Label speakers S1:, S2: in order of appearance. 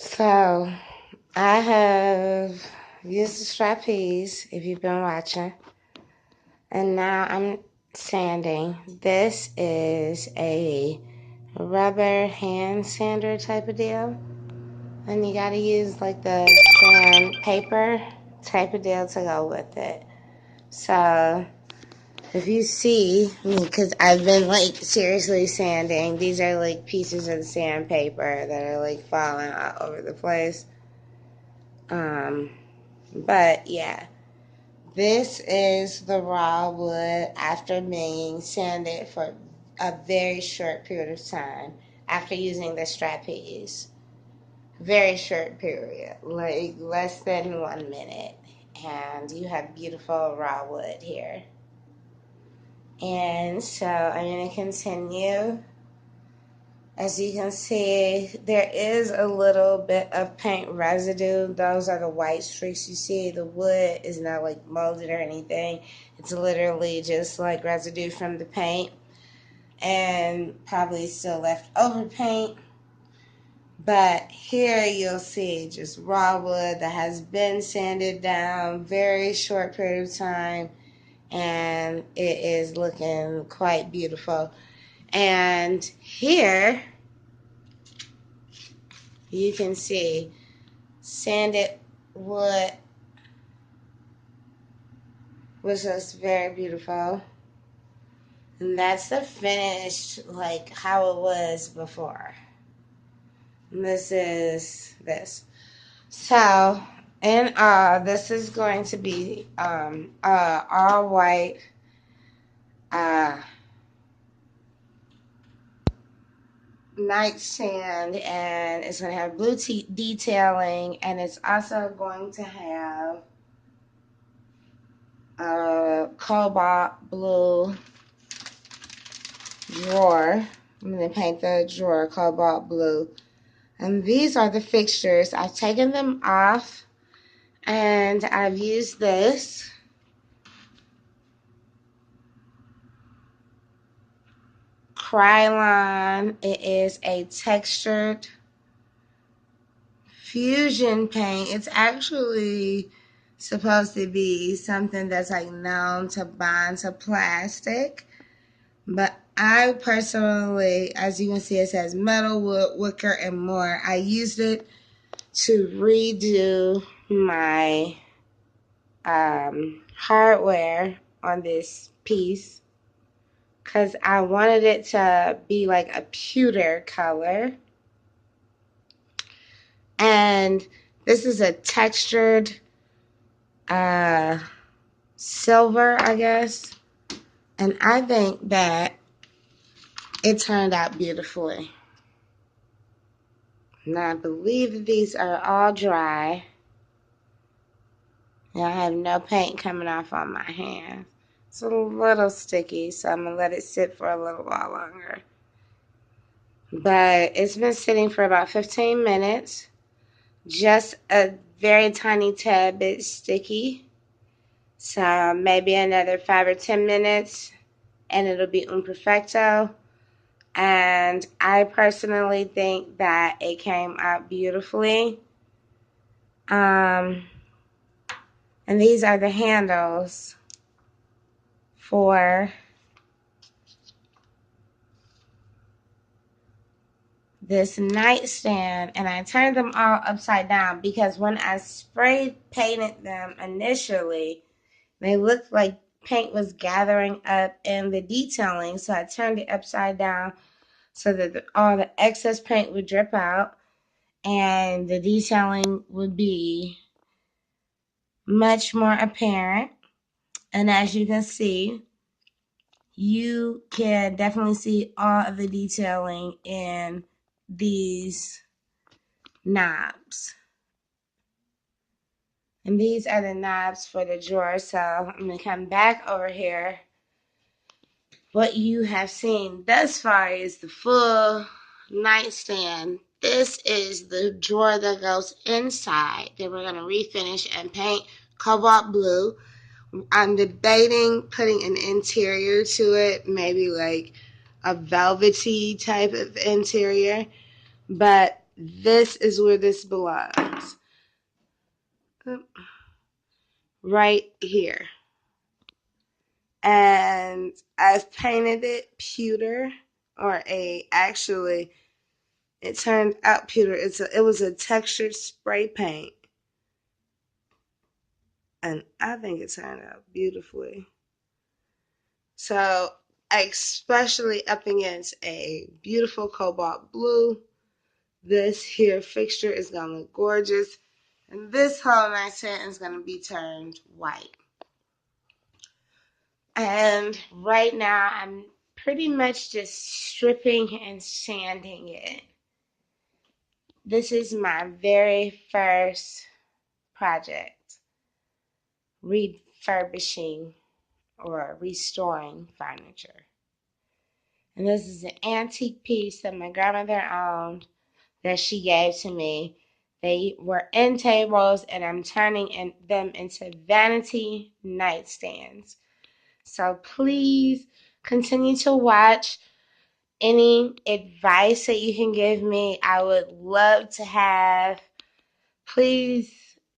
S1: So, I have used the trapeze, if you've been watching, and now I'm sanding. This is a rubber hand sander type of deal, and you gotta use like the sandpaper type of deal to go with it. So, if you see me, because I've been like seriously sanding, these are like pieces of sandpaper that are like falling all over the place. Um, But yeah, this is the raw wood after being sanded for a very short period of time after using the strapeze. Very short period, like less than 1 minute. And you have beautiful raw wood here. And so I'm going to continue. As you can see, there is a little bit of paint residue. Those are the white streaks you see. The wood is not like molded or anything. It's literally just like residue from the paint and probably still left over paint. But here you'll see just raw wood that has been sanded down, very short period of time, and it is looking quite beautiful. And here you can see sanded wood was just very beautiful. And that's the finished, like how it was before. And this is this. So, and this is going to be all white uh, nightstand, and it's going to have blue detailing, and it's also going to have cobalt blue drawer. I'm going to paint the drawer cobalt blue. And these are the fixtures. I've taken them off and I've used this. Krylon. It is a textured fusion paint. It's actually supposed to be something that's like known to bond to plastic. But I personally, as you can see, it says metal, wood, wicker, and more. I used it to redo my hardware on this piece because I wanted it to be like a pewter color. And this is a textured silver, I guess. And I think that it turned out beautifully. Now I believe that these are all dry. And I have no paint coming off on my hands. It's a little sticky, so I'm going to let it sit for a little while longer. But it's been sitting for about 15 minutes. Just a very tiny tad bit sticky. So maybe another 5 or 10 minutes and it'll be un perfecto. And I personally think that it came out beautifully. And these are the handles for this nightstand, and I turned them all upside down because when I spray painted them initially, they looked like paint was gathering up in the detailing, so I turned it upside down so that all the excess paint would drip out and the detailing would be much more apparent. And as you can see, you can definitely see all of the detailing in these knobs. And these are the knobs for the drawer. So I'm going to come back over here. What you have seen thus far is the full nightstand. This is the drawer that goes inside that we're going to refinish and paint cobalt blue. I'm debating putting an interior to it, maybe like a velvety type of interior. But this is where this belongs. Right here. And I've painted it pewter, it turned out pewter. It was a textured spray paint. And I think it turned out beautifully. So, especially up against a beautiful cobalt blue, this here fixture is going to look gorgeous. And this whole nightstand is going to be turned white. And right now, I'm pretty much just stripping and sanding it. This is my very first project, refurbishing or restoring furniture. And this is an antique piece that my grandmother owned that she gave to me. They were end tables, and I'm turning them into vanity nightstands. So please continue to watch. Any advice that you can give me, I would love to have. Please